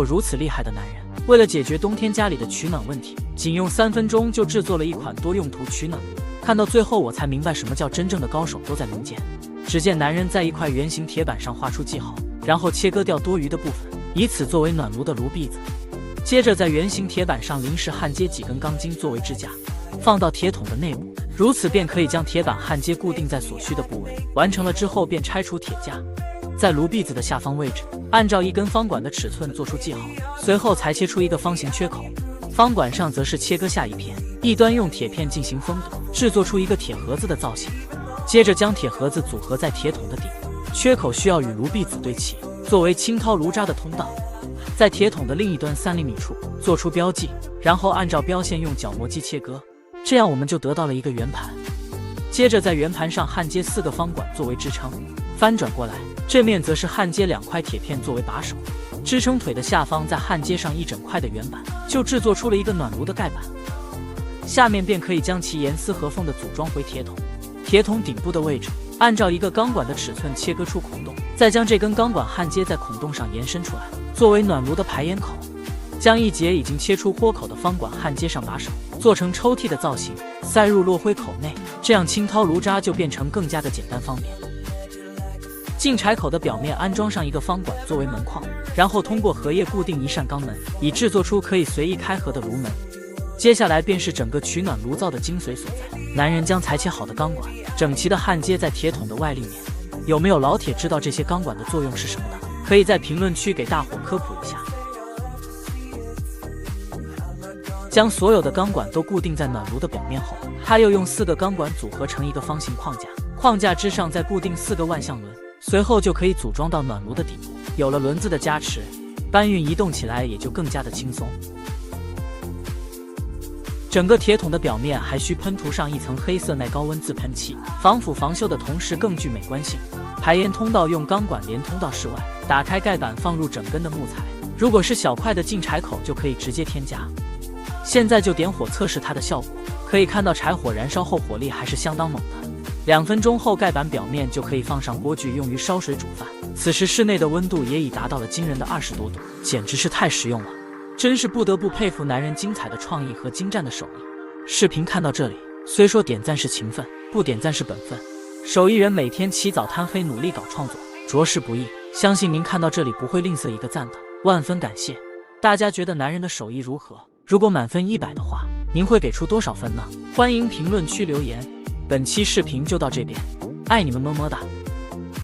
如此厉害的男人，为了解决冬天家里的取暖问题，仅用3分钟就制作了一款多用途取暖炉。看到最后，我才明白什么叫真正的高手都在民间。只见男人在一块圆形铁板上画出记号，然后切割掉多余的部分，以此作为暖炉的炉壁子。接着在圆形铁板上临时焊接几根钢筋作为支架，放到铁桶的内部，如此便可以将铁板焊接固定在所需的部位。完成了之后，便拆除铁架，在炉壁子的下方位置，按照一根方管的尺寸做出记号，随后裁切出一个方形缺口。方管上则是切割下一片，一端用铁片进行封堵，制作出一个铁盒子的造型。接着将铁盒子组合在铁桶的顶部，缺口需要与炉壁子对齐，作为清掏炉渣的通道。在铁桶的另一端3厘米处做出标记，然后按照标线用角磨机切割，这样我们就得到了一个圆盘。接着在圆盘上焊接4个方管作为支撑，翻转过来，这面则是焊接2块铁片作为把手。支撑腿的下方再焊接上一整块的圆板，就制作出了一个暖炉的盖板。下面便可以将其严丝合缝地组装回铁桶。铁桶顶部的位置，按照一个钢管的尺寸切割出孔洞，再将这根钢管焊接在孔洞上延伸出来，作为暖炉的排烟口。将一节已经切出豁口的方管焊接上把手，做成抽屉的造型，塞入落灰口内，这样清掏炉渣就变成更加的简单方便。进柴口的表面安装上一个方管作为门框，然后通过荷叶固定一扇钢门，以制作出可以随意开合的炉门。接下来便是整个取暖炉灶的精髓所在，男人将裁切好的钢管整齐地焊接在铁桶的外立面。有没有老铁知道这些钢管的作用是什么的？可以在评论区给大伙科普一下。将所有的钢管都固定在暖炉的表面后，他又用4个钢管组合成一个方形框架，框架之上再固定4个万向轮，随后就可以组装到暖炉的底部。有了轮子的加持，搬运移动起来也就更加的轻松。整个铁桶的表面还需喷涂上一层黑色耐高温自喷漆，防腐防锈的同时更具美观性。排烟通道用钢管连通到室外，打开盖板放入整根的木材，如果是小块的进柴口就可以直接添加。现在就点火测试它的效果，可以看到柴火燃烧后火力还是相当猛的。2分钟后，盖板表面就可以放上锅具用于烧水煮饭。此时室内的温度也已达到了惊人的20多度，简直是太实用了。真是不得不佩服男人精彩的创意和精湛的手艺。视频看到这里，虽说点赞是勤奋，不点赞是本分。手艺人每天起早贪黑努力搞创作，着实不易。相信您看到这里不会吝啬一个赞的，万分感谢。大家觉得男人的手艺如何？如果满分100的话，您会给出多少分呢？欢迎评论区留言。本期视频就到这边，爱你们，么么哒。